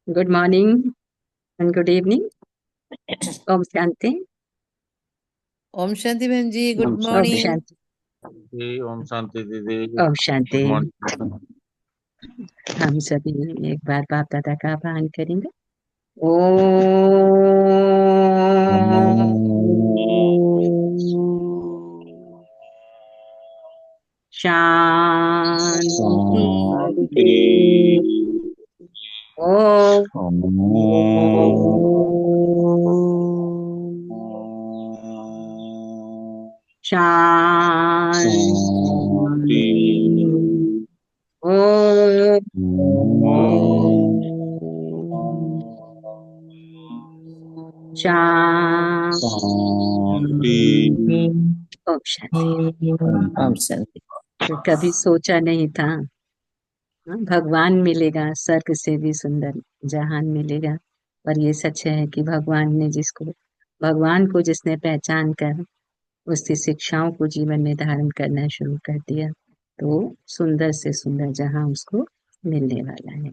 Good morning and good evening. ओम शांति। ओम शांति बहन जी, ओम गुड ओम मॉर्निंग। शांति। शांति। ओम शांति दीदी। ओम शांति। Good morning. हम सभी एक बार बाप दादा का आह्वान करेंगे। ओ शांति। शांति। ओ शांति। शांति। ओ शांति। शांति। ओम शांति। ओम शांति। तो कभी सोचा नहीं था, हाँ, भगवान मिलेगा, स्वर्ग से भी सुंदर जहान मिलेगा। पर ये सच है कि भगवान को जिसने पहचान कर उसकी शिक्षाओं को जीवन में धारण करना शुरू कर दिया, तो सुंदर से सुंदर जहां उसको मिलने वाला है।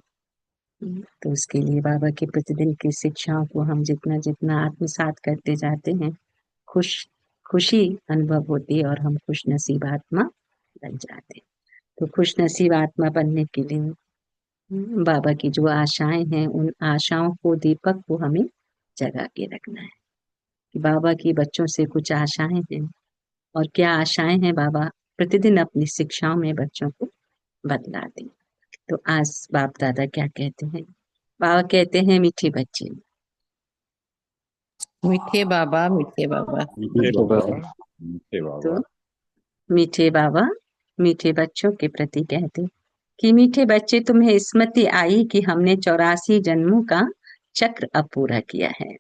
तो उसके लिए बाबा की प्रतिदिन की शिक्षाओं को हम जितना जितना आत्मसात करते जाते हैं, खुश खुशी अनुभव होती है और हम खुश नसीब आत्मा बन जाते हैं। तो खुश नसीब आत्मा बनने के लिए बाबा की जो आशाएं हैं, उन आशाओं को, दीपक को हमें जगा के रखना है कि बाबा की बच्चों से कुछ आशाएं हैं। और क्या आशाएं हैं? बाबा प्रतिदिन अपनी शिक्षाओं में बच्चों को बतला दें। तो आज बाप दादा क्या कहते हैं? बाबा कहते हैं, मीठे बच्चे, मीठे बाबा, मीठे बाबा। मीठे बाबा। मीठे तो बाबा। मीठे बाबा मीठे बच्चों के प्रति कहते कि मीठे बच्चे, तुम्हें स्मृति आई कि हमने 84 जन्मों का चक्र अब पूरा किया है।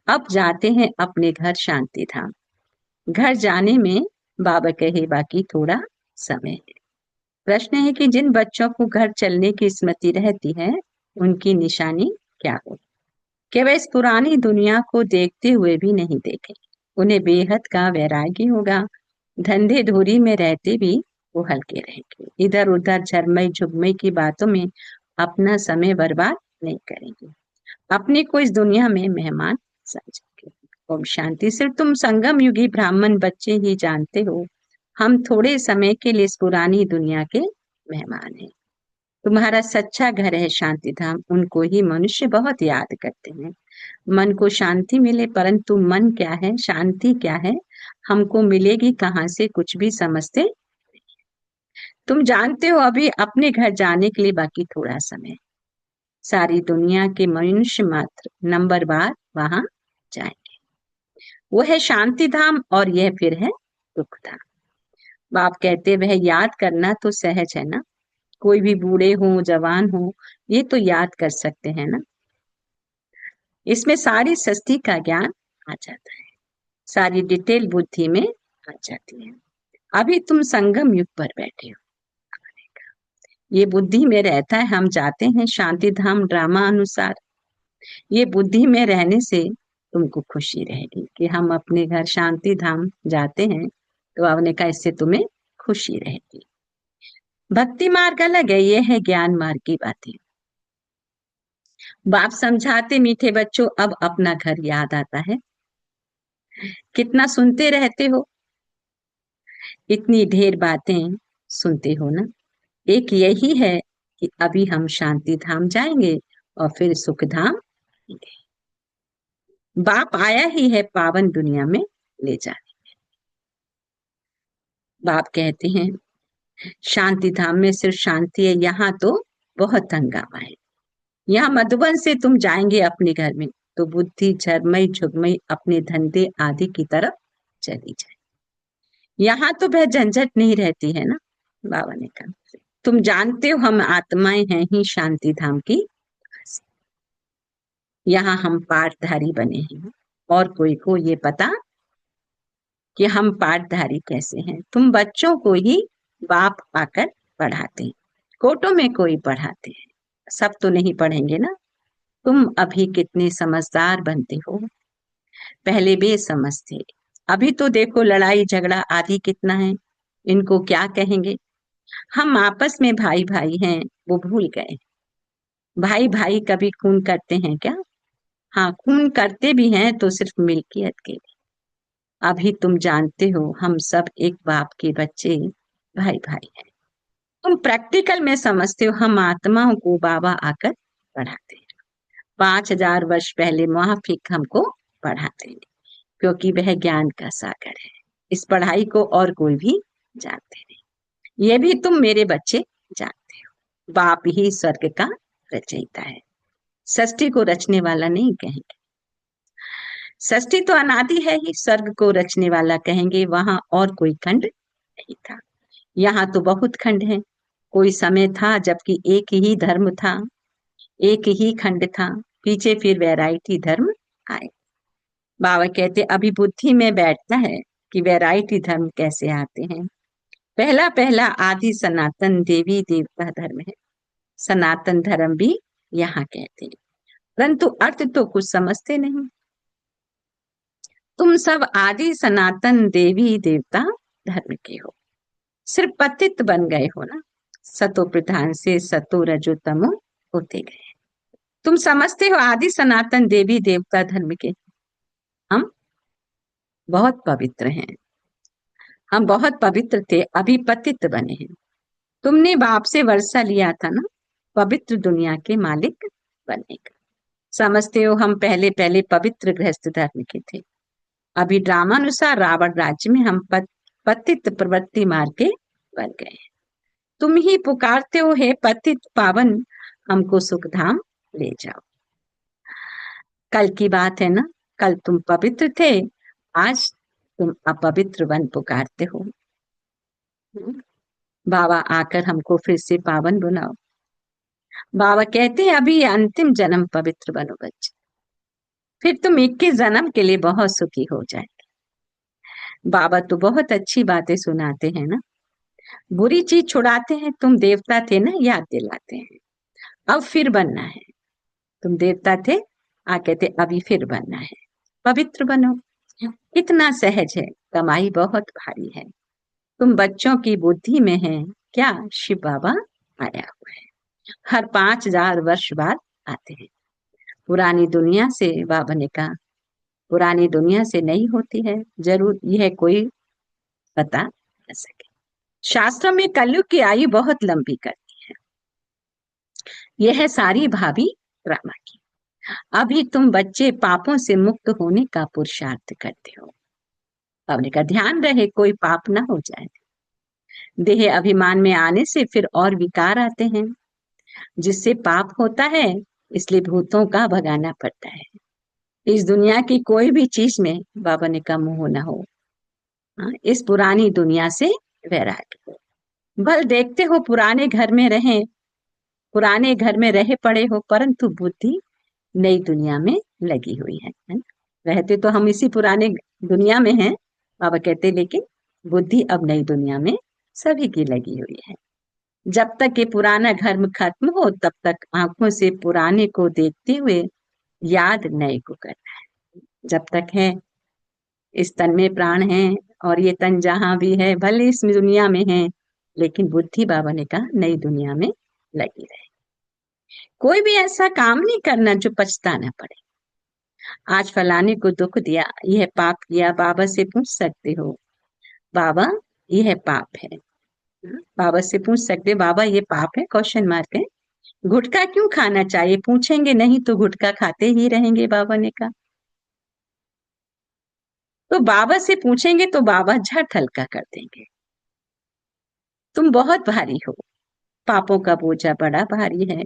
अब जाते हैं अपने घर शांति धाम। घर जाने में बाबा कहे बाकी थोड़ा समय है। प्रश्न है कि जिन बच्चों को घर चलने की स्मृति रहती है, उनकी निशानी क्या हो? कि वे इस पुरानी दुनिया को देखते हुए भी नहीं देखे। उन्हें बेहद का वैराग्य होगा। धंधे धूरी में रहते भी वो हल्के रहेंगे। इधर उधर झरमई झुगमई की बातों में अपना समय बर्बाद नहीं करेंगे। अपने को इस दुनिया में मेहमान समझेंगे। ओम शांति। सिर्फ तुम संगम युगी ब्राह्मण बच्चे ही जानते हो, हम थोड़े समय के लिए इस पुरानी दुनिया के मेहमान हैं। तुम्हारा सच्चा घर है शांति धाम, उनको ही मनुष्य बहुत याद करते हैं। मन को शांति मिले, परंतु मन क्या है, शांति क्या है, हमको मिलेगी कहाँ से, कुछ भी समझते। तुम जानते हो अभी अपने घर जाने के लिए बाकी थोड़ा समय। सारी दुनिया के मनुष्य मात्र नंबर बार वहां जाएंगे। वो है शांति धाम और यह फिर है दुख धाम। बाप कहते वह याद करना तो सहज है ना। कोई भी बूढ़े हो जवान हो, ये तो याद कर सकते हैं ना। इसमें सारी सस्ती का ज्ञान आ जाता है, सारी डिटेल बुद्धि में आ जाती है। अभी तुम संगम युग पर बैठे हो, ये बुद्धि में रहता है। हम जाते हैं शांति धाम ड्रामा अनुसार। ये बुद्धि में रहने से तुमको खुशी रहेगी कि हम अपने घर शांति धाम जाते हैं। तो आपने कहा इससे तुम्हें खुशी रहेगी। भक्ति मार्ग अलग है, ये है ज्ञान मार्ग की बातें। बाप समझाते मीठे बच्चों, अब अपना घर याद आता है। कितना सुनते रहते हो, इतनी ढेर बातें सुनते हो ना। एक यही है कि अभी हम शांति धाम जाएंगे और फिर सुख धाम। बाप आया ही है पावन दुनिया में ले जाने। बाप कहते हैं शांति धाम में सिर्फ शांति है, यहाँ तो बहुत हंगामा है। यहाँ मधुबन से तुम जाएंगे अपने घर में, तो बुद्धि झरमई झुगमई अपने धंधे आदि की तरफ चली जाए। यहाँ तो वह झंझट नहीं रहती है ना। बाबा ने कहा तुम जानते हो हम आत्माएं हैं ही शांति धाम की। यहाँ हम पाठधारी बने हैं और कोई को ये पता कि हम पाठधारी कैसे हैं। तुम बच्चों को ही बाप आकर पढ़ाते हैं, कोटों में कोई पढ़ाते हैं, सब तो नहीं पढ़ेंगे ना। तुम अभी कितने समझदार बनते हो, पहले बेसमझ थे। अभी तो देखो लड़ाई झगड़ा आदि कितना है, इनको क्या कहेंगे। हम आपस में भाई भाई हैं, वो भूल गए। भाई भाई कभी खून करते हैं क्या? हाँ, खून करते भी हैं तो सिर्फ मिल्कियत के लिए। अभी तुम जानते हो हम सब एक बाप के बच्चे, भाई भाई हैं। तुम प्रैक्टिकल में समझते हो, हम आत्माओं को बाबा आकर पढ़ाते हैं। 5,000 वर्ष पहले मुआफिक हमको पढ़ाते हैं, क्योंकि वह ज्ञान का सागर है। इस पढ़ाई को और कोई भी जानते नहीं। ये भी तुम मेरे बच्चे जानते हो। बाप ही स्वर्ग का रचयिता है। सृष्टि को रचने वाला नहीं कहेंगे। सृष्टि तो अनादि है ही, स्वर्ग को रचने वाला कहेंगे। वहां और कोई खंड नहीं था, यहाँ तो बहुत खंड है। कोई समय था जबकि एक ही धर्म था, एक ही खंड था। पीछे फिर वैरायटी धर्म आए। बाबा कहते अभी बुद्धि में बैठता है कि वैरायटी धर्म कैसे आते हैं। पहला पहला आदि सनातन देवी देवता धर्म है। सनातन धर्म भी यहाँ कहते हैं, परंतु अर्थ तो कुछ समझते नहीं। तुम सब आदि सनातन देवी देवता धर्म के हो, सिर्फ पतित बन गए हो ना। सतो प्रधान से सतो रजो तमो होते गए। तुम समझते हो आदि सनातन देवी देवता धर्म के हम बहुत पवित्र हैं। हम बहुत पवित्र थे, अभी पतित बने हैं। तुमने बाप से वर्षा लिया था ना, पवित्र दुनिया के मालिक बनने का। समझते हो हम पहले पहले पवित्र गृहस्थ धर्म के थे। अभी ड्रामानुसार रावण राज्य में हम पतित प्रवृत्ति मार के बन गए। तुम ही पुकारते हो, हे पतित पावन हमको सुखधाम ले जाओ। कल की बात है ना, कल तुम पवित्र थे, आज तुम अपवित्र बन पुकारते हो। बाबा आकर हमको फिर से पावन बनाओ। बाबा कहते हैं अभी ये अंतिम जन्म पवित्र बनो बच्चे, फिर तुम 21 जन्म के लिए बहुत सुखी हो जाएंगे। बाबा तो बहुत अच्छी बातें सुनाते हैं ना, बुरी चीज छुड़ाते हैं। तुम देवता थे ना, याद दिलाते हैं अब फिर बनना है। तुम देवता थे, आ कहते अभी फिर बनना है, पवित्र बनो। इतना सहज है, कमाई बहुत भारी है। तुम बच्चों की बुद्धि में है क्या? शिव बाबा आया हुआ है, हर 5,000 वर्ष बाद आते हैं। पुरानी दुनिया से, बाबा ने कहा पुरानी दुनिया से नहीं होती है, जरूर यह कोई बता न सके। शास्त्र में कलयुग की आयु बहुत लंबी करती है। यह है सारी भाभी ड्रामा की। अभी तुम बच्चे पापों से मुक्त होने का पुरुषार्थ करते हो। बाबा ने कहा ध्यान रहे कोई पाप ना हो जाए। देह अभिमान में आने से फिर और विकार आते हैं, जिससे पाप होता है, इसलिए भूतों का भगाना पड़ता है। इस दुनिया की कोई भी चीज में बाबा ने कहा मोह न हो। इस पुरानी दुनिया से वैराग्य हो। बल देखते हो पुराने घर में रहे पड़े हो, परंतु बुद्धि नई दुनिया में लगी हुई है ना? रहते तो हम इसी पुराने दुनिया में हैं, बाबा कहते, लेकिन बुद्धि अब नई दुनिया में सभी की लगी हुई है। जब तक ये पुराना घर खत्म हो, तब तक आंखों से पुराने को देखते हुए याद नए को करना है। जब तक है इस तन में प्राण है, और ये तन जहां भी है, भले इस दुनिया में है, लेकिन बुद्धि बाबा ने कहा नई दुनिया में लगी रहे। कोई भी ऐसा काम नहीं करना जो पछताना पड़े। आज फलाने को दुख दिया, यह पाप किया, बाबा से पूछ सकते हो, बाबा यह पाप है। बाबा से पूछ सकते, बाबा ये पाप है? क्वेश्चन मार्क है। गुटखा क्यों खाना चाहिए? पूछेंगे नहीं तो गुटखा खाते ही रहेंगे, बाबा ने कहा। तो बाबा से पूछेंगे तो बाबा झट हल्का कर देंगे। तुम बहुत भारी हो, पापों का बोझा बड़ा भारी है।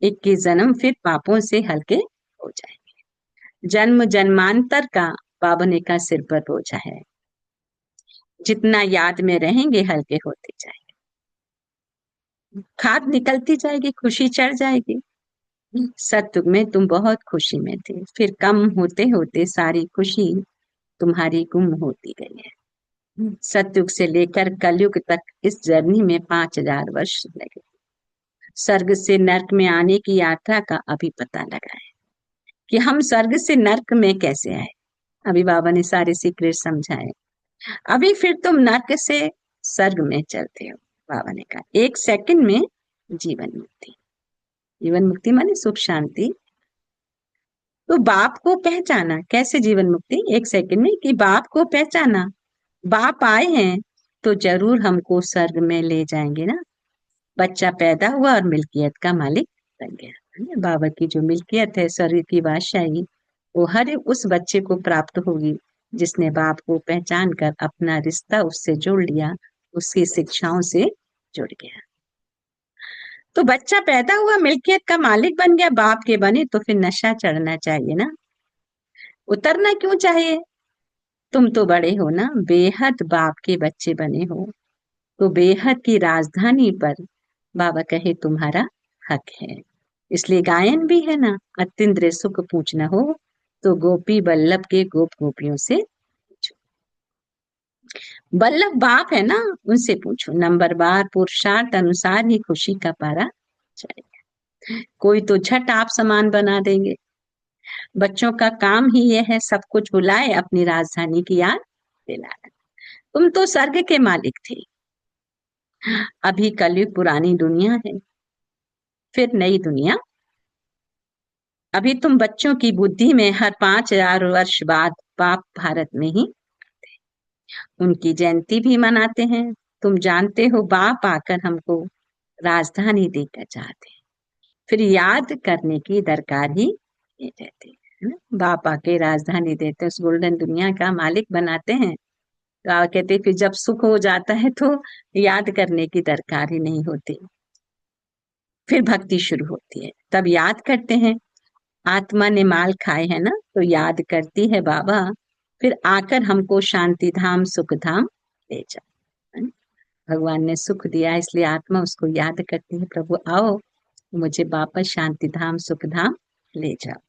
21 जन्म फिर पापों से हल्के हो जाएंगे। जन्म जन्मांतर का बाबा ने का सिर पर बोझा है, जितना याद में रहेंगे हल्के होते जाएंगे। खाद निकलती जाएगी, खुशी चढ़ जाएगी। सत्युग में तुम बहुत खुशी में थे, फिर कम होते होते सारी खुशी तुम्हारी गुम होती गई है। सत्युग से लेकर कलयुग तक इस जर्नी में 5,000 वर्ष लगे। स्वर्ग से नर्क में आने की यात्रा का अभी पता लगा है कि हम स्वर्ग से नर्क में कैसे आए। अभी बाबा ने सारे सीक्रेट समझाए। अभी फिर तुम नर्क से स्वर्ग में चलते हो। बाबा ने कहा 1 सेकंड में जीवन मुक्ति। जीवन मुक्ति माने सुख शांति। तो बाप को पहचाना, कैसे जीवन मुक्ति? एक सेकंड में, कि बाप को पहचाना, बाप आए हैं तो जरूर हमको स्वर्ग में ले जाएंगे ना। बच्चा पैदा हुआ और मिल्कियत का मालिक बन गया, है ना? बाबा की जो मिल्कियत है, स्वर्ग की बादशाही, वो हर एक उस बच्चे को प्राप्त होगी जिसने बाप को पहचान कर अपना रिश्ता उससे जोड़ लिया, उसकी शिक्षाओं से जुड़ गया। तो बच्चा पैदा हुआ, मिल्कियत का मालिक बन गया, बाप के बने, तो फिर नशा चढ़ना चाहिए ना, उतरना क्यों चाहिए? तुम तो बड़े हो ना, बेहद बाप के बच्चे बने हो, तो बेहद की राजधानी पर बाबा कहे तुम्हारा हक है। इसलिए गायन भी है ना, अतिन्द्र सुख पूछना हो तो गोपी बल्लभ के गोप गोपियों से पूछो। बल्लभ बाप है ना, उनसे पूछो। नंबर बार पुरुषार्थ अनुसार ही खुशी का पारा चढ़ेगा। कोई तो झट आप समान बना देंगे। बच्चों का काम ही यह है, सब कुछ भुलाए अपनी राजधानी की याद दिलाना। तुम तो स्वर्ग के मालिक थे, अभी कलयुग पुरानी दुनिया है, फिर नई दुनिया। अभी तुम बच्चों की बुद्धि में हर 5,000 वर्ष बाद बाप भारत में ही उनकी जयंती भी मनाते हैं। तुम जानते हो बाप आकर हमको राजधानी देकर जाते हैं, फिर याद करने की दरकार ही नहीं रहती, है ना? बाप आके राजधानी देते हैं, उस गोल्डन दुनिया का मालिक बनाते हैं। तो आप कहते हैं, फिर जब सुख हो जाता है तो याद करने की दरकार ही नहीं होती, फिर भक्ति शुरू होती है, तब याद करते हैं। आत्मा ने माल खाए है ना, तो याद करती है बाबा, फिर आकर हमको शांति धाम सुख धाम ले जा, है ना? भगवान ने सुख दिया इसलिए आत्मा उसको याद करती है, प्रभु आओ मुझे वापस शांति धाम सुख धाम ले जाओ।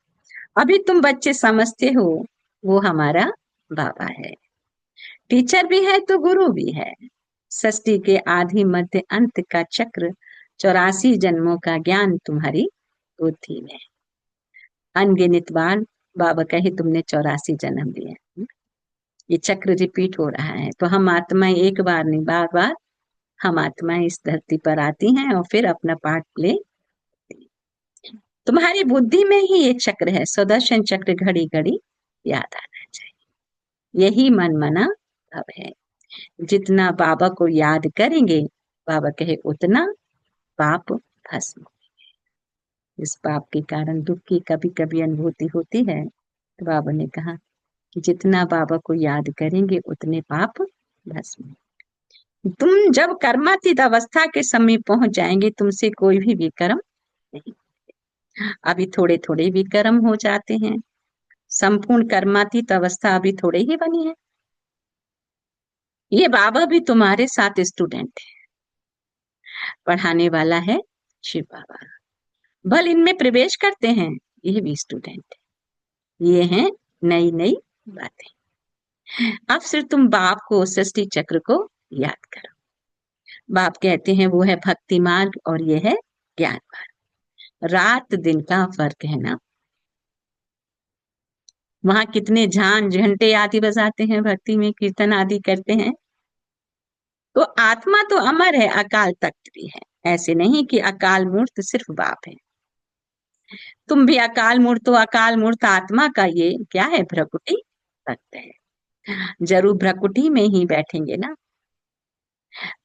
अभी तुम बच्चे समझते हो वो हमारा बाबा है, टीचर भी है तो गुरु भी है। सृष्टि के आदि मध्य अंत का चक्र, 84 जन्मों का ज्ञान तुम्हारी बुद्धि में। अनगिनत बार बाबा कहे तुमने 84 जन्म लिए, ये चक्र रिपीट हो रहा है। तो हम आत्माएं एक बार नहीं, बार बार हम आत्माएं इस धरती पर आती हैं और फिर अपना पार्ट प्ले। तुम्हारी बुद्धि में ही ये चक्र है, सुदर्शन चक्र घड़ी घड़ी याद आना चाहिए। यही मन मना अब है। जितना बाबा को याद करेंगे, बाबा कहे उतना पाप भस्म। इस पाप के कारण दुख की कभी कभी अनुभूति होती है, तो बाबा ने कहा कि जितना बाबा को याद करेंगे उतने पाप भस्म। तुम जब कर्मातीत अवस्था के समीप पहुंच जाएंगे, तुमसे कोई भी विकर्म नहीं। अभी थोड़े थोड़े विकर्म हो जाते हैं, संपूर्ण कर्मातीत अवस्था अभी थोड़े ही बनी है। ये बाबा भी तुम्हारे साथ स्टूडेंट है, पढ़ाने वाला है शिव बाबा। भल इनमें प्रवेश करते हैं, ये भी स्टूडेंट है। ये हैं नई नई बातें। अब सिर्फ तुम बाप को, सृष्टि चक्र को याद करो। बाप कहते हैं वो है भक्ति मार्ग और ये है ज्ञान मार्ग। रात दिन का फर्क है ना। वहां कितने झांझ घंटे आदि बजाते हैं, भक्ति में कीर्तन आदि करते हैं। तो आत्मा तो अमर है, अकाल तख्त भी है। ऐसे नहीं कि अकाल मूर्त सिर्फ बाप है, तुम भी अकाल मूर्त हो। अकाल मूर्त आत्मा का ये क्या है? भ्रकुटी तख्त है। जरूर भ्रकुटी में ही बैठेंगे ना,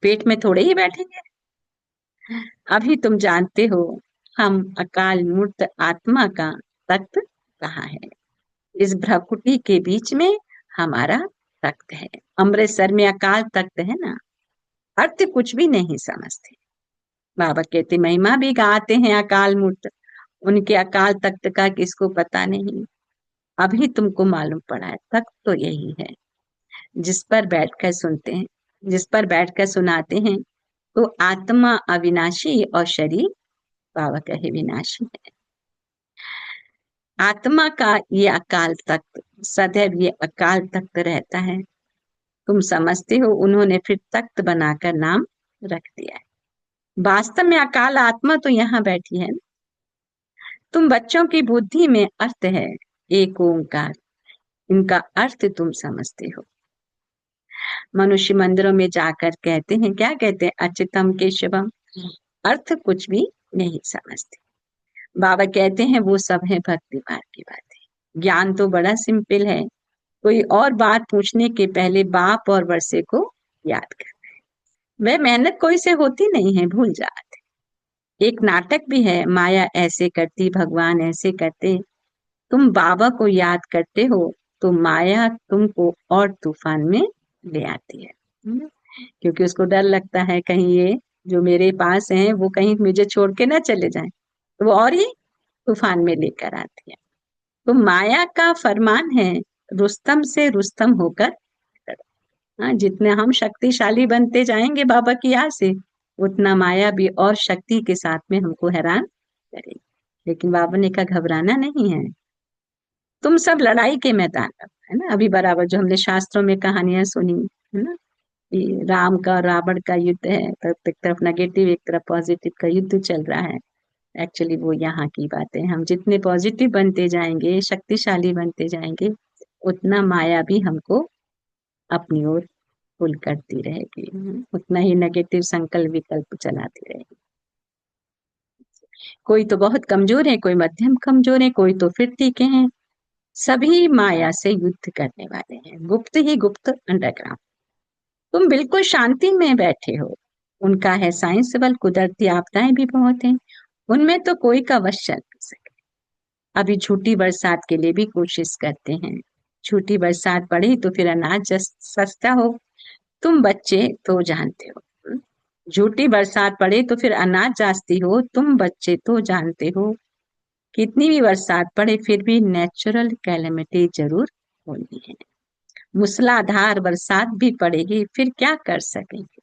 पेट में थोड़े ही बैठेंगे। अभी तुम जानते हो हम अकाल मूर्त आत्मा का तख्त कहाँ है? इस भ्रकुटी के बीच में हमारा तख्त है। अमृतसर में अकाल तख्त है ना। अर्थ कुछ भी नहीं समझते। बाबा कहते महिमा भी गाते हैं अकाल मूर्त, उनके अकाल तख्त का किसको पता नहीं। अभी तुमको मालूम पड़ा है, तख्त तो यही है जिस पर बैठकर सुनते हैं, जिस पर बैठकर सुनाते हैं। तो आत्मा अविनाशी और शरीर बाबा कहे विनाशी है। आत्मा का ये अकाल तख्त, सदैव ये अकाल तख्त रहता है। तुम समझते हो उन्होंने फिर तख्त बनाकर नाम रख दिया है। वास्तव में अकाल आत्मा तो यहाँ बैठी है। तुम बच्चों की बुद्धि में अर्थ है एक ओंकार, इनका अर्थ तुम समझते हो। मनुष्य मंदिरों में जाकर कहते हैं, क्या कहते हैं? अच्युतम केशवम, अर्थ कुछ भी नहीं समझते। बाबा कहते हैं वो सब है भक्ति मार्ग की बातें। ज्ञान तो बड़ा सिंपल है, कोई और बात पूछने के पहले बाप और वर्षे को याद कर। वह मेहनत कोई से होती नहीं है, भूल जाते। एक नाटक भी है, माया ऐसे करती भगवान ऐसे करते। तुम बाबा को याद करते हो तो माया तुमको और तूफान में ले आती है। क्योंकि उसको डर लगता है कहीं ये जो मेरे पास है वो कहीं मुझे छोड़ के ना चले जाएं, तो वो और ही तूफान में लेकर आती है। तो माया का फरमान है रुस्तम से रुस्तम होकर लड़ो। हाँ, जितने हम शक्तिशाली बनते जाएंगे बाबा की याद से, उतना माया भी और शक्ति के साथ में हमको हैरान करेगी। लेकिन बाबा ने कहा घबराना नहीं है, तुम सब लड़ाई के मैदान में हो, है ना। अभी बराबर जो हमने शास्त्रों में कहानियां सुनी, है ना, कि राम का और रावण का युद्ध है, तो एक तरफ नेगेटिव एक तरफ पॉजिटिव का युद्ध चल रहा है। एक्चुअली वो यहाँ की बात है। हम जितने पॉजिटिव बनते जाएंगे, शक्तिशाली बनते जाएंगे, उतना माया भी हमको अपनी ओर पुल करती रहेगी, उतना ही नेगेटिव संकल्प विकल्प चलाती रहेगी। कोई तो बहुत कमजोर है, कोई मध्यम कमजोर है, कोई तो फिर ठीक है। सभी माया से युद्ध करने वाले हैं, गुप्त ही गुप्त अंडरग्राउंड। तुम बिल्कुल शांति में बैठे हो, उनका है साइंस बल, कुदरती आपदाएं भी बहुत हैं, उनमें तो कोई का वश चल नहीं सके। अभी झूठी बरसात के लिए भी कोशिश करते हैं, झूठी बरसात पड़ी तो फिर अनाज सस्ता हो, तुम बच्चे तो जानते हो। झूठी बरसात पड़े तो फिर अनाज जास्ती हो, तुम बच्चे तो जानते हो। कितनी भी बरसात पड़े फिर भी नेचुरल कैलेमिटी जरूर होनी है। मूसलाधार बरसात भी पड़ेगी, फिर क्या कर सकेंगे।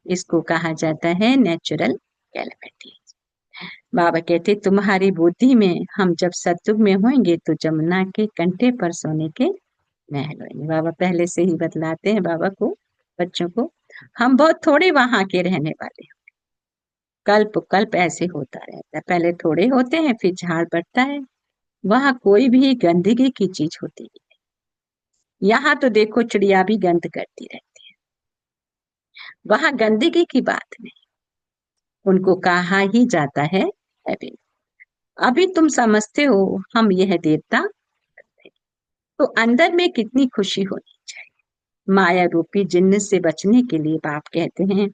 इसको कहा जाता है नेचुरल कैलेमिटी। बाबा कहते तुम्हारी बुद्धि में हम जब सतयुग में होंगे तो जमुना के कंठे पर सोने के महल होंगे। बाबा पहले से ही बतलाते हैं बाबा को, बच्चों को, हम बहुत थोड़े वहां के रहने वाले हैं। कल्प कल्प ऐसे होता रहता है, पहले थोड़े होते हैं फिर झाड़ बढ़ता है। वहां कोई भी गंदगी की चीज होती है। यहाँ तो देखो चिड़िया भी गंद करती रहती है, वहां गंदगी की बात नहीं, उनको कहा ही जाता है अभी। अभी तुम समझते हो हम यह देवता, तो अंदर में कितनी खुशी होनी चाहिए। माया रूपी जिन्न से बचने के लिए बाप कहते हैं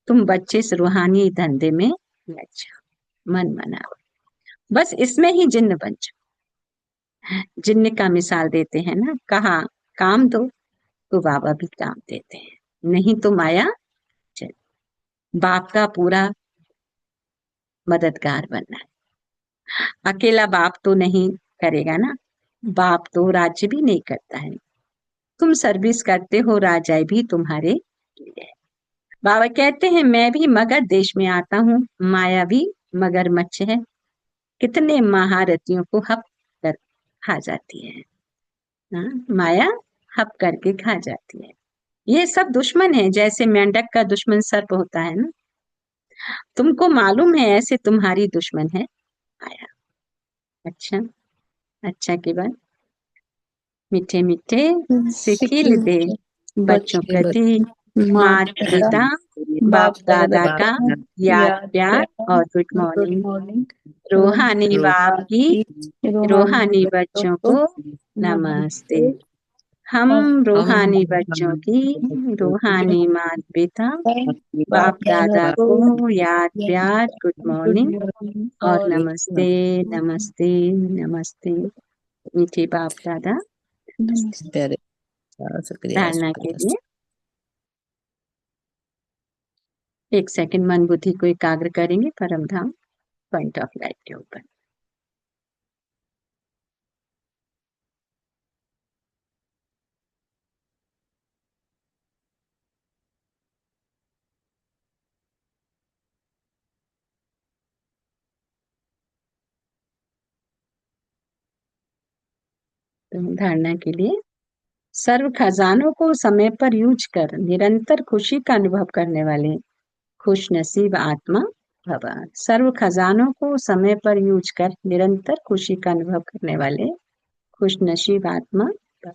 तुम बच्चे इस रूहानी धंधे में लग जाओ, मन बनाओ, बस इसमें ही जिन्न बन जाओ। जिन्न का मिसाल देते हैं ना, कहा काम दो तो बाबा भी काम देते हैं, नहीं तो माया चल। बाप का पूरा मददगार बनना है, अकेला बाप तो नहीं करेगा ना, बाप तो राज्य भी नहीं करता है, तुम सर्विस करते हो, राजाई भी तुम्हारे लिए है। बाबा कहते हैं मैं भी मगर देश में आता हूँ, माया भी मगरमच्छ है, कितने महारथियों को हप कर खा जाती है। हाँ, माया हप करके खा जाती है। ये सब दुश्मन है, जैसे मेंढक का दुश्मन सर्प होता है ना, तुमको मालूम है ऐसे तुम्हारी दुश्मन है माया। अच्छा, अच्छा की बात, मीठे मीठे सिकिल दे बच्चों बच्चे प्रति माता माता पिता बाप बाप दादा दादा का का याद याद प्यार प्यार और गुड गुड मॉर्निंग। मॉर्निंग। रूहानी बाप की रूहानी रूहानी बच्चों बच्चों को को नमस्ते। नमस्ते। हम हम रूहानी बच्चों की रूहानी माता पिता बाप बाप दादा दादा को को याद प्यार गुड गुड मॉर्निंग मॉर्निंग और और नमस्ते नमस्ते नमस्ते। मीठे बाप दादा नमस्ते। प्यारे शुक्रिया धारणा के शुक्रिया। लिए एक सेकंड मन बुद्धि को एकाग्र करेंगे परम धाम पॉइंट ऑफ लाइट के ऊपर। तो धारणा के लिए सर्व खजानों को समय पर यूज कर निरंतर खुशी का अनुभव करने वाले खुश नसीब आत्मा भव। सर्व खजानों को समय पर यूज कर निरंतर खुशी का अनुभव करने वाले खुश नसीब आत्मा भव।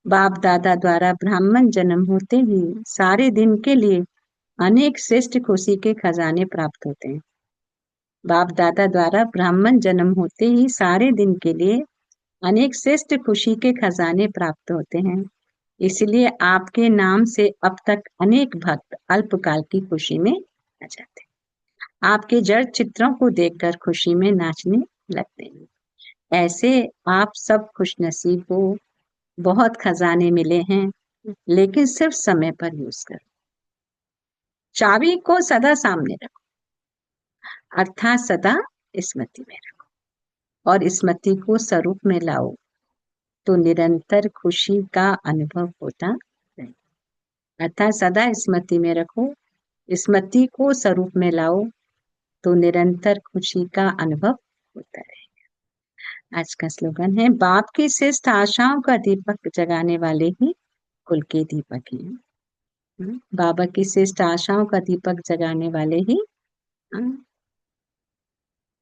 बाप दादा द्वारा ब्राह्मण जन्म होते ही सारे दिन के लिए अनेक श्रेष्ठ खुशी के खजाने प्राप्त होते हैं। बाप दादा द्वारा ब्राह्मण जन्म होते ही सारे दिन के लिए अनेक श्रेष्ठ खुशी के खजाने प्राप्त होते हैं। इसलिए आपके नाम से अब तक अनेक भक्त अल्पकाल की खुशी में आ जाते हैं। आपके जड़ चित्रों को देखकर खुशी में नाचने लगते हैं। ऐसे आप सब खुशनसीब हो, बहुत खजाने मिले हैं, लेकिन सिर्फ समय पर यूज करो। चाबी को सदा सामने रखो, अर्थात सदा स्मृति में रखो और स्मृति को स्वरूप में लाओ, तो निरंतर खुशी का अनुभव होता रहेगा। अर्थात सदा स्मृति में रखो, स्मृति को स्वरूप में लाओ, तो निरंतर खुशी का अनुभव होता रहेगा। आज का स्लोगन है, बाप की श्रेष्ठ आशाओं का दीपक जगाने वाले ही कुल के दीपक हैं। बाबा की श्रेष्ठ आशाओं का दीपक जगाने वाले ही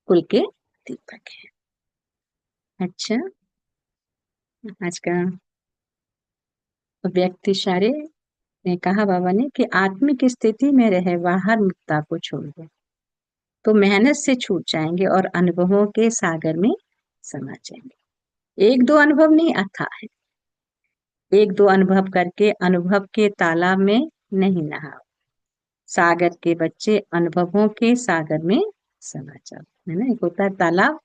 कुल के दीपक हैं। अच्छा, आज का व्यक्ति इशारे ने कहा बाबा ने कि आत्मिक स्थिति में रहे बाहर मुक्ता को छोड़ दो, तो मेहनत से छूट जाएंगे और अनुभवों के सागर में समा जाएंगे। एक दो अनुभव नहीं, अथाह है। एक दो अनुभव करके अनुभव के तालाब में नहीं नहाओ। सागर के बच्चे अनुभवों के सागर में समा जाओ, है ना। एक होता है तालाब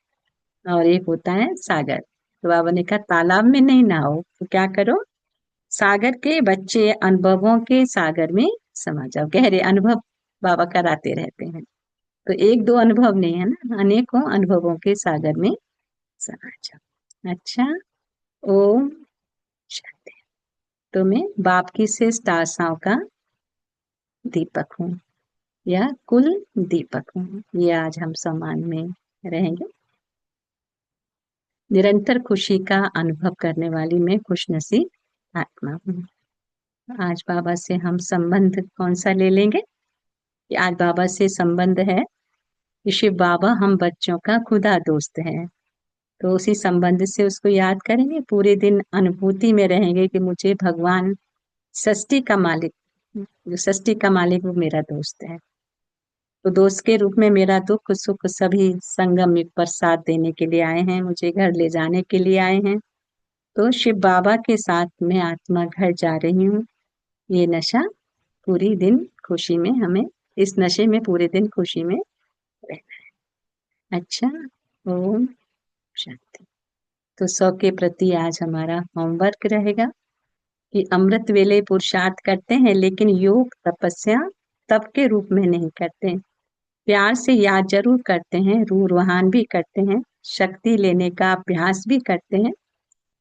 और एक होता है सागर। तो बाबा ने कहा तालाब में नहीं नहाओ, तो क्या करो, सागर के बच्चे अनुभवों के सागर में समा जाओ। गहरे अनुभव बाबा कराते रहते हैं। तो एक दो अनुभव नहीं है ना, अनेकों अनुभवों के सागर में समा जाओ। अच्छा, ओम शांति। तो मैं बाप की श्रेष्ठ आशाओं का दीपक हूँ या कुल दीपक हूँ, ये आज हम सम्मान में रहेंगे। निरंतर खुशी का अनुभव करने वाली मैं खुशनसीब आत्मा हूँ। आज बाबा से हम संबंध कौन सा ले लेंगे? आज बाबा से संबंध है कि शिव बाबा हम बच्चों का खुदा दोस्त है। तो उसी संबंध से उसको याद करेंगे, पूरे दिन अनुभूति में रहेंगे कि मुझे भगवान सृष्टि का मालिक, जो सृष्टि का मालिक वो मेरा दोस्त है। तो दोस्त के रूप में मेरा दुख सुख सभी संगम पर साथ देने के लिए आए हैं, मुझे घर ले जाने के लिए आए हैं। तो शिव बाबा के साथ मैं आत्मा घर जा रही हूँ। ये नशा पूरी दिन खुशी में, हमें इस नशे में पूरे दिन खुशी में रहना है। अच्छा, ओम शांति। तो 100 के प्रति आज हमारा होमवर्क रहेगा कि अमृत वेले पुरुषार्थ करते हैं, लेकिन योग तपस्या तप के रूप में नहीं करते। प्यार से याद जरूर करते हैं, रूहान भी करते हैं, शक्ति लेने का अभ्यास भी करते हैं,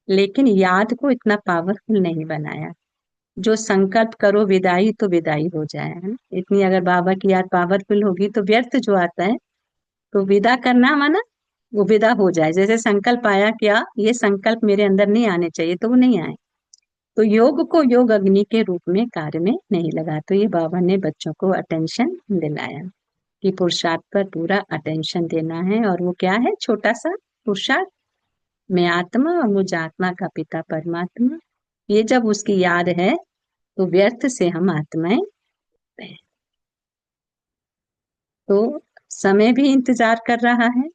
लेकिन याद को इतना पावरफुल नहीं बनाया। जो संकल्प करो विदाई तो विदाई हो जाए, है ना। इतनी अगर बाबा की याद पावरफुल होगी तो व्यर्थ जो आता है तो विदा करना माना वो विदा हो जाए। जैसे संकल्प आया क्या, ये संकल्प मेरे अंदर नहीं आने चाहिए, तो वो नहीं आए। तो योग को योग अग्नि के रूप में कार्य में नहीं लगा। तो ये बाबा ने बच्चों को अटेंशन दिलाया कि पुरुषार्थ पर पूरा अटेंशन देना है। और वो क्या है, छोटा सा पुरुषार्थ, मैं आत्मा और मुझ आत्मा का पिता परमात्मा। ये जब उसकी याद है तो व्यर्थ से हम आत्माएं हैं। तो समय भी इंतजार कर रहा है।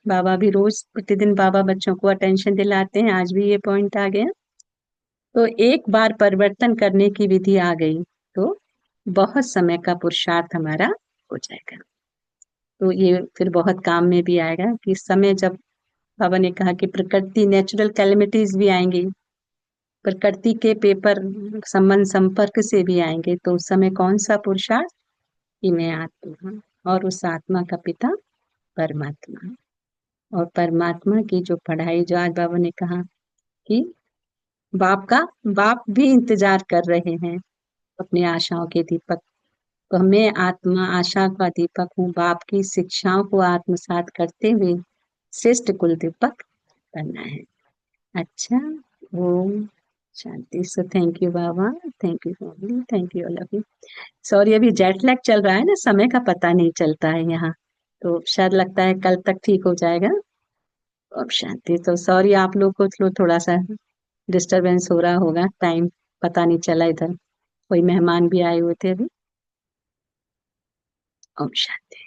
बाबा भी रोज प्रतिदिन बाबा बच्चों को अटेंशन दिलाते हैं, आज भी ये पॉइंट आ गया। तो एक बार परिवर्तन करने की विधि आ गई तो बहुत समय का पुरुषार्थ हमारा हो जाएगा। तो ये फिर बहुत काम में भी आएगा कि समय जब बाबा ने कहा कि प्रकृति नेचुरल कैलेमिटीज भी आएंगी, प्रकृति के पेपर संबंध संपर्क से भी आएंगे, तो उस समय कौन सा पुरुषार्थ कि मैं आत्मा हूँ और उस आत्मा का पिता परमात्मा। और परमात्मा की जो पढ़ाई, जो आज बाबा ने कहा कि बाप भी इंतजार कर रहे हैं अपनी आशाओं के दीपक। तो मैं आत्मा आशा का दीपक हूँ, बाप की शिक्षाओं को आत्मसात करते हुए श्रेष्ठ कुल दीपक बनना है। अच्छा, ओम शांति। सो थैंक यू बाबा, thank you family, thank you all of you. Sorry, अभी जेट लैग चल रहा है ना, समय का पता नहीं चलता है यहाँ, तो शायद लगता है कल तक ठीक हो जाएगा। अब शांति। तो सॉरी आप लोग को थोड़ा सा डिस्टरबेंस हो रहा होगा, टाइम पता नहीं चला, इधर कोई मेहमान भी आए हुए थे अभी। ओम शांति।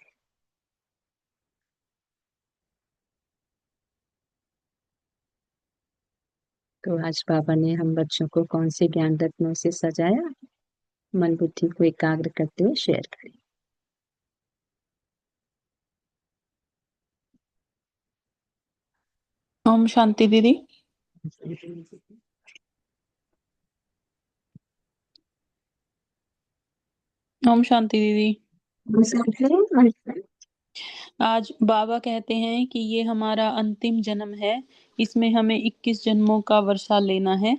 तो आज बाबा ने हम बच्चों को कौन से ज्ञान रत्नों से सजाया, मन बुद्धि को एकाग्र करते हुए शेयर करें। ओम शांति दीदी। ओम शांति दीदी। आज बाबा कहते हैं कि ये हमारा अंतिम जन्म है, इसमें हमें 21 जन्मों का वर्षा लेना है।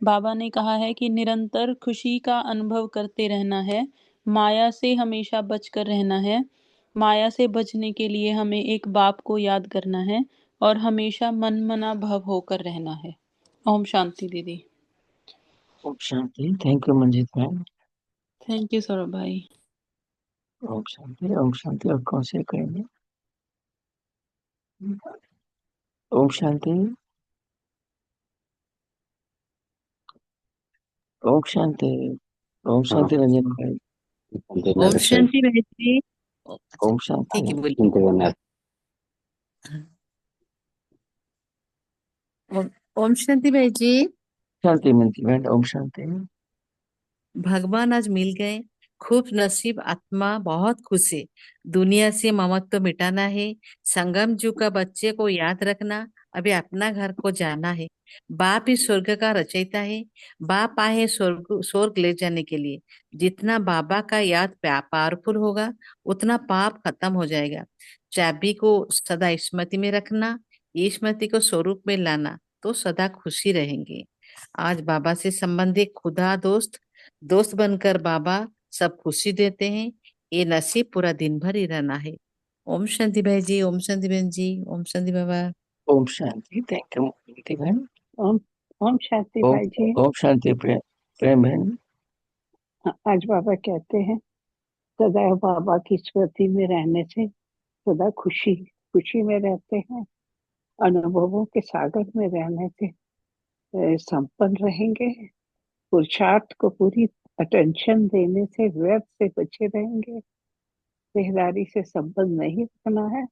बाबा ने कहा है कि निरंतर खुशी का अनुभव करते रहना है, माया से हमेशा बचकर रहना है। माया से बचने के लिए हमें एक बाप को याद करना है और हमेशा मनमना भव होकर रहना है। ओम शांति दीदी। ओम शांति। Thank you Manjeet ma'am. Thank you Saurabh भाई। ओम शांति। ओम शांति। और कौन से करेंगे? ओम शांति। ओम शांति। ओम शांति रंजन भाई। ओम शांति भाई जी। ओम शांति। ठीक है, बोलिए। ओम शांति भाई जी। शांति मंजीत मैम। ओम शांति। भगवान आज मिल गए, खूब नसीब, आत्मा बहुत खुश है। दुनिया से ममत्व मिटाना है, संगम जू का बच्चे को याद रखना, अभी अपना घर को जाना है। बाप ही स्वर्ग का रचयिता है, बाप आए स्वर्ग स्वर्ग ले जाने के लिए। जितना बाबा का याद पावरफुल होगा, उतना पाप खत्म हो जाएगा। चाबी को सदा स्मृति में रखना, ये स्मृति को स्वरूप में लाना, तो सदा खुशी रहेंगे। आज बाबा से संबंधित खुदा दोस्त दोस्त बनकर बाबा सब खुशी देते हैं। ये नसीब पूरा दिन भर ही रहना है। ओम शांति भाई जी। ओम शांति बहन जी। ओम शांति बाबा। ओम शांति। Thank you Manjeet ma'am. ओम ओम शांति ओम भाई जी। ओम शांति प्रेम प्रेम बहन। आज बाबा कहते हैं सदैव बाबा की स्मृति में रहने से सदा खुशी खुशी में रहते हैं। अनुभवों के सागर में रहने से संपन्न रहेंगे। पुरुषार्थ को पूरी अटेंशन देने से व्यर्थ से बचे रहेंगे। सेहदारी से संबंध नहीं रखना है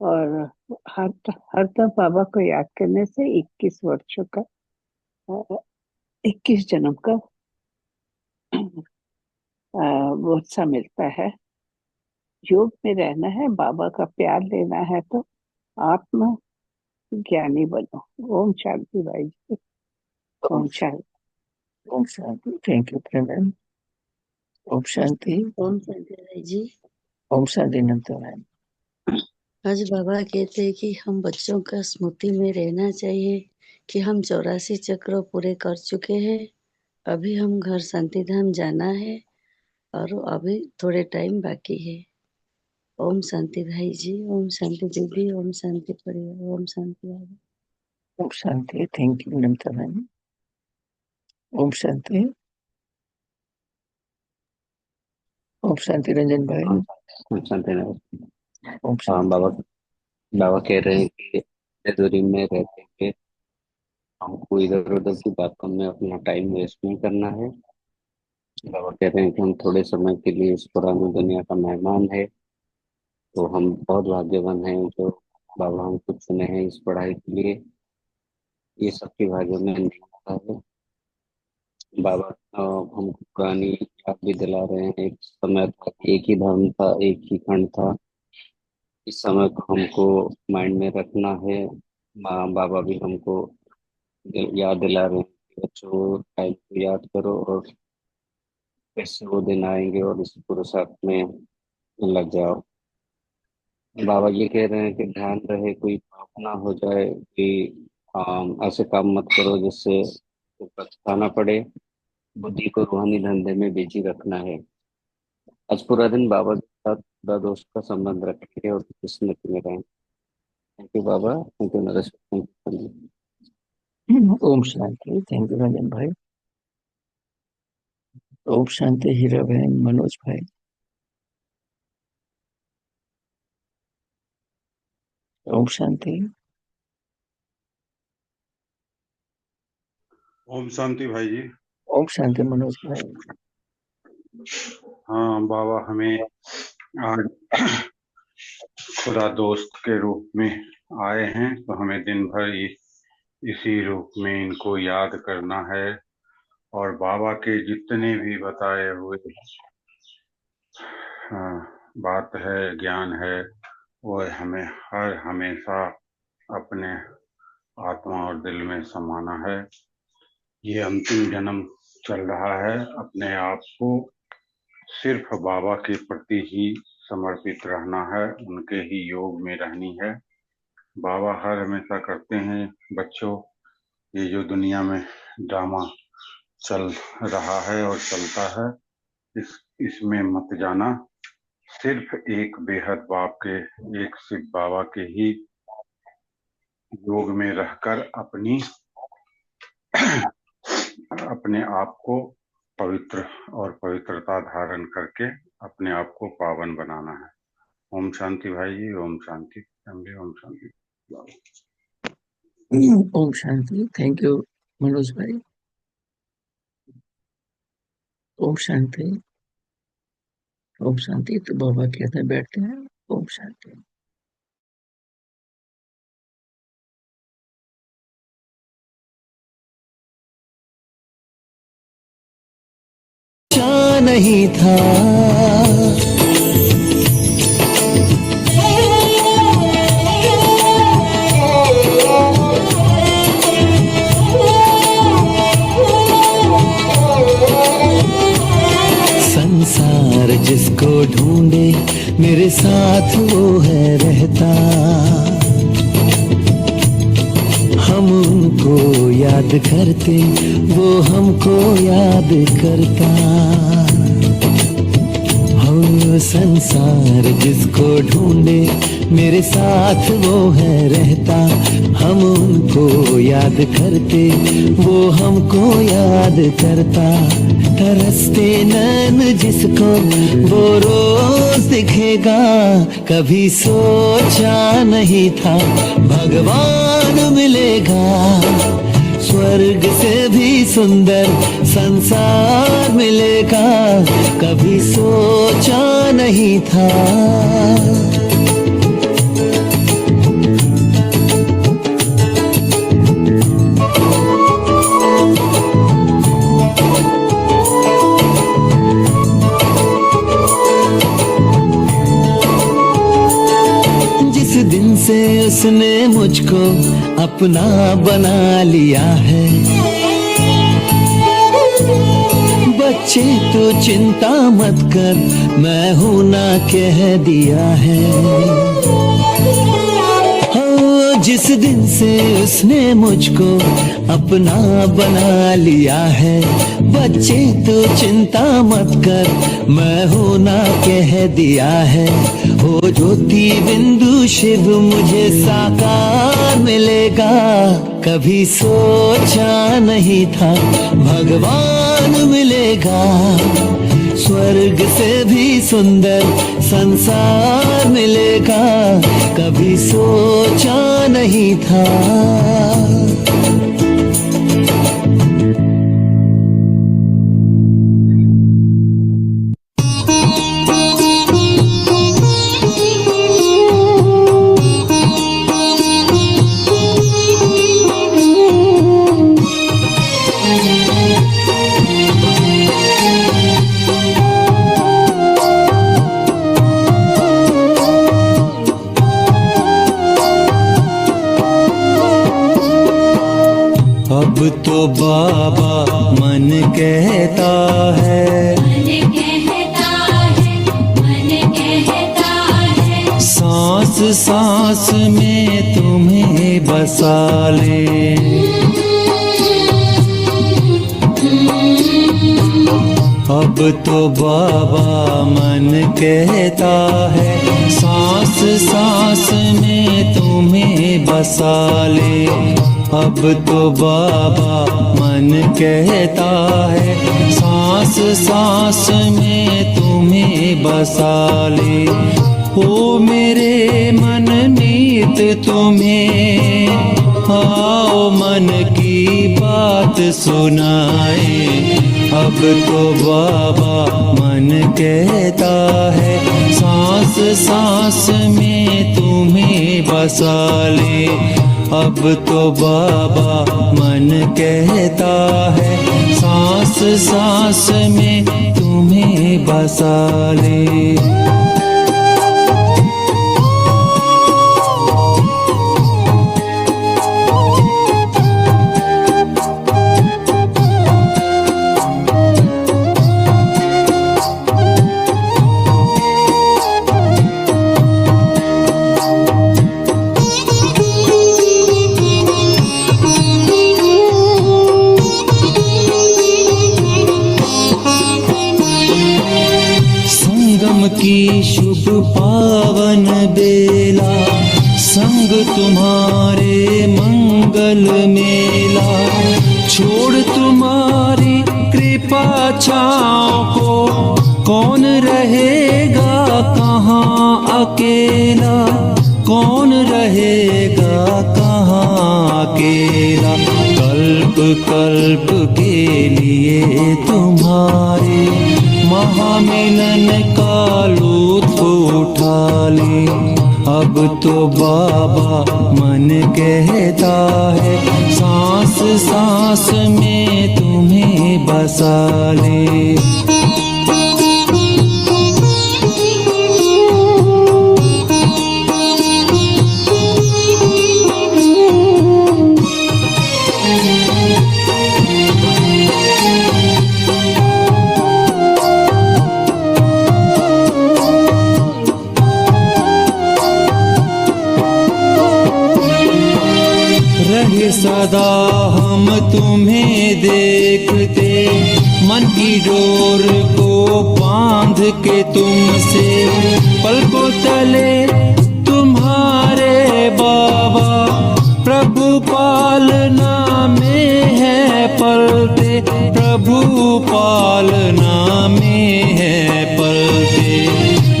और हर दम बाबा को याद करने से 21 वर्षों का 21 जन्म का वर्षा मिलता है। योग में रहना है, बाबा का प्यार लेना है, तो आत्म ज्ञानी बनो। ओम शांति भाई जी। ओम शांति। ओम शांति। थैंक यू प्रेम बहन। ओम शांति। ओम शांति भाई जी। ओम शांति नमता मैम। आज बाबा कहते हैं कि हम बच्चों का स्मृति में रहना चाहिए कि हम 84 चक्र पूरे कर चुके हैं। अभी हम घर शांति धाम जाना है और अभी थोड़े टाइम बाकी है। ओम शांति भाई जी। ओम शांति दीदी। ओम शांति परिवार। ओम शांति बाबा। ओम शांति। Thank you Namta ma'am. ओम शांति। ओम शांति रंजन भाई। ओम शांति। ओम हाँ, बाबा शांति। बाबा कह रहे हैं कि दूरी में रहते हुए हमको इधर उधर की बातों में अपना टाइम वेस्ट नहीं करना है। बाबा कह रहे हैं कि हम थोड़े समय के लिए इस पुरानी दुनिया का मेहमान है, तो हम बहुत भाग्यवान हैं जो बाबा हमको चुने हैं इस पढ़ाई के लिए। ये सबके भाग्य में नहीं होता है। बाबा हमको पुरानी याद भी दिला रहे हैं। एक समय था, एक ही धर्म था, एक ही खंड था। इस समय को हमको माइंड में रखना है। माँ बाबा भी हमको याद दिला रहे हैं कि बच्चों टाइम को याद करो और कैसे वो दिन आएंगे और इस पुरुषार्थ में लग जाओ। बाबा ये कह रहे हैं कि ध्यान रहे, कोई पाप ना हो जाए, कि ऐसे काम मत करो जिससे पछताना पड़े। बुद्धि को रूहानी धंधे में बिजी रखना है। आज पूरा दिन बाबा के साथ खुदा दोस्त का संबंध रखेंगे और स्मृति में रहें। थैंक यू बाबा। Thank you Naresh. ओम शांति। थैंक यू रंजन भाई। ओम शांति हीरा बहन। मनोज भाई। ओम शांति। ओम शांति भाई जी। ओम शांति मनोज भाई। हाँ, बाबा हमें आज खुदा दोस्त के रूप में आए हैं, तो हमें दिन भर इसी रूप में इनको याद करना है और बाबा के जितने भी बताए हुए बात है, ज्ञान है, वो हमें हर हमेशा अपने आत्मा और दिल में समाना है। ये अंतिम जन्म चल रहा है, अपने आप को सिर्फ बाबा के प्रति ही समर्पित रहना है, उनके ही योग में रहनी है। बाबा हर हमेशा करते हैं बच्चों, ये जो दुनिया में ड्रामा चल रहा है और चलता है, इसमें मत जाना। सिर्फ एक बेहद बाप के, एक शिव बाबा के ही योग में रहकर अपने आप को पवित्र और पवित्रता धारण करके अपने आप को पावन बनाना है। ओम शांति भाई जी, ओम शांति फैमिली, ओम शांति। ओम शांति। थैंक यू मनोज भाई। ओम शांति। ओम शांति। तो बाबा कहते हैं बैठते हैं। ओम शांति। नहीं था संसार जिसको ढूंढे मेरे साथ वो है रहता, हम उनको याद करते वो हमको याद करता। हो संसार जिसको ढूंढे मेरे साथ वो है रहता, हम उनको याद करते वो हमको याद करता। तरसते नैन जिसको वो रोज दिखेगा, कभी सोचा नहीं था भगवान मिलेगा। स्वर्ग से भी सुंदर संसार मिलेगा, कभी सोचा नहीं था। दिन से उसने मुझको अपना बना लिया है, बच्चे तो चिंता मत कर मैं हूं ना कह दिया है। हो जिस दिन से उसने मुझको अपना बना लिया है, बच्चे तो चिंता मत कर मैं हूं ना कह दिया है। हो ज्योति बिंदु शिव मुझे साकार मिलेगा, कभी सोचा नहीं था भगवान मिलेगा। स्वर्ग से भी सुंदर संसार मिलेगा, कभी सोचा नहीं था। अब तो बाबा मन कहता है, सांस सांस में तुम्हें बसा ले। अब तो बाबा मन कहता है, सांस सांस में तुम्हें बसा ले। अब तो बाबा मन कहता है, सांस सांस में तुम्हें बसा ले। ओ मेरे मन नीत तुम्हें आओ मन की बात सुनाए। अब तो बाबा मन कहता है, सांस सांस में तुम्हें बसा ले। अब तो बाबा मन कहता है सांस सांस में तुम्हें बसा ले। की शुभ पावन बेला संग तुम्हारे मंगल मेला, छोड़ तुम्हारी कृपा छाँव को कौन रहेगा कहाँ अकेला, कौन रहेगा कहाँ अकेला। कल्प कल्प के लिए तुम्हारे महामिलन का लुत्फ उठा ले। अब तो बाबा मन कहता है सांस सांस में तुम्हें बसा ले। सदा हम तुम्हें देखते, मन की डोर को बांध के तुमसे, पलकों तले तुम्हारे बाबा प्रभु पालना में है पलते, प्रभु पालना में है पलते।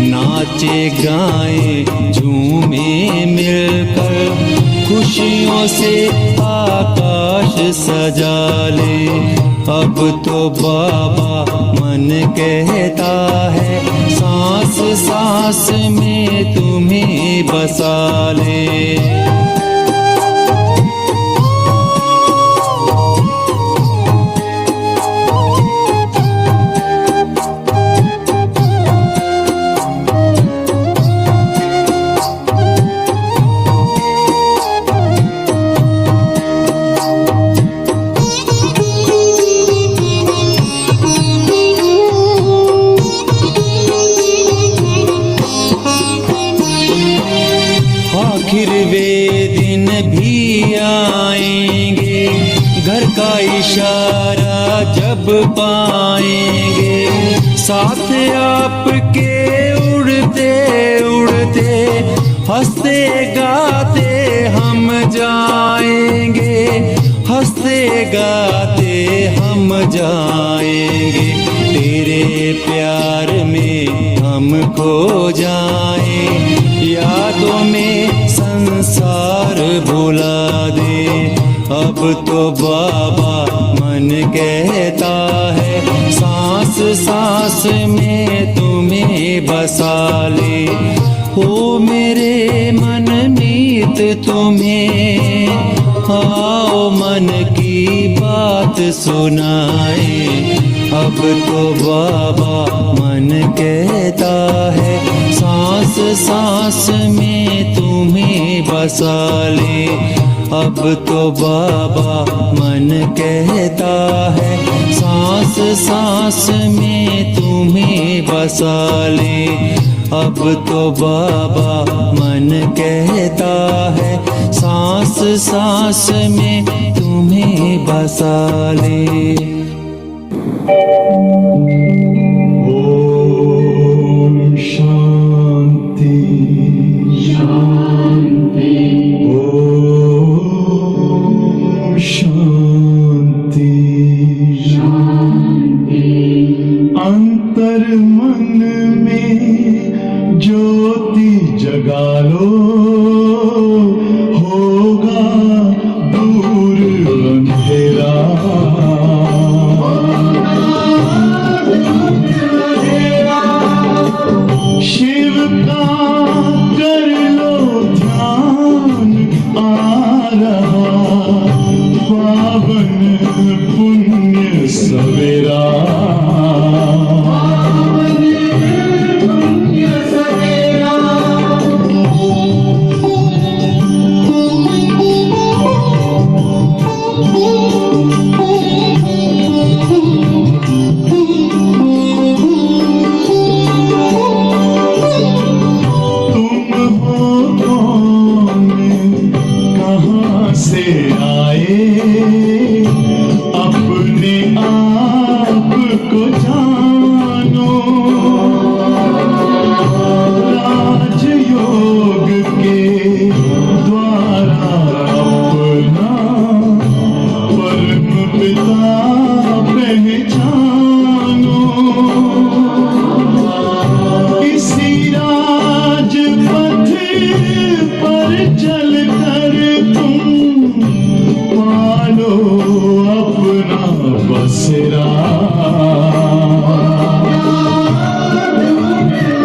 नाचे गाएं झूमे मिलकर खुशियों से आकाश सजा ले। अब तो बाबा मन कहता है सांस सांस में तुम्हें बसा ले। आखिर वे दिन भी आएंगे, घर का इशारा जब पाएंगे, साथ आपके उड़ते उड़ते हंसते गाते हम जाएंगे, हंसते गाते हम जाएंगे। तेरे प्यार में हम खो जाएं, यादों में संसार भुला दे। अब तो बाबा मन कहता है सांस सांस में तुम्हें बसा ले। हो मेरे मन मीत तुम्हें आओ मन की बात सुनाए। अब तो बाबा मन कहता है सांस सांस में तुम्हें बसा ले। अब तो बाबा मन कहता है सांस सांस में तुम्हें बसा ले। अब तो बाबा मन कहता है सांस सांस में तुम्हें बसा ले। ओम शांति शांति, ओम शांति शांति। अंतर मन में ज्योति जगा लो, होगा दूर अंधेरा। शिव का कर लो ध्यान, आ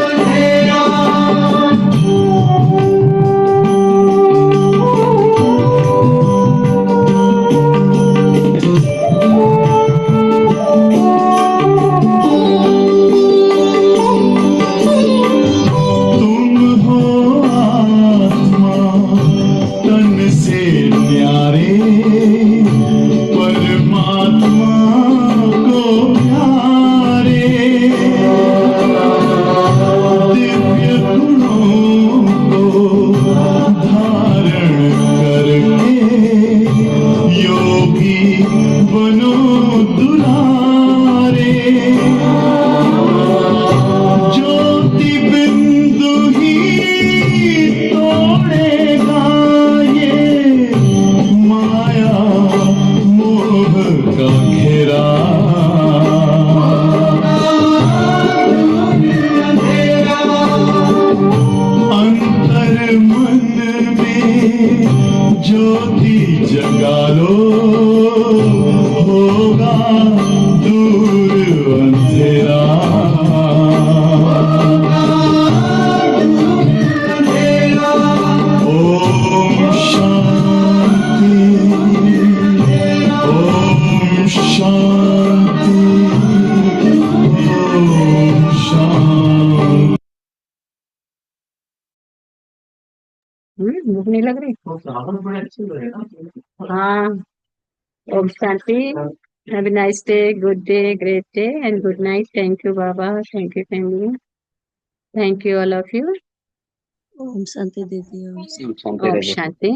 अंधेरा तुम हो आत्मा तन से न्यारे परमात्मा को प्यारे दिव्य गुणों को धारण करके योगी बनो दुलारे ज्योति बिंदु ही तोड़ेगा ये माया मोह का घेरा अंतर मन में ज्योति जगा लो होगा दूर अंधेरा ओम शांति ओम शांति ओम शांति। भूख नहीं लग रही? हाँ। ओम शांति। Have a nice day, good day, great day, and good night. Thank you, Baba. Thank you, family. Thank you, all of you. ओम शांति दीदी, ओम शांति। शांति Om रहे। Shanti.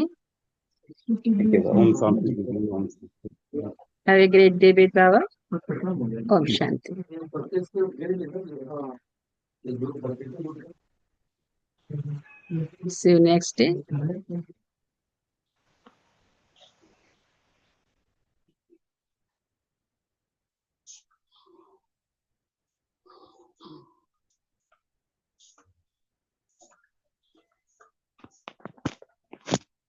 ठीक है बाबा। ओम शांति दीदी, ओम शांति। Have a great day with Baba. Om Shanti. See you next day.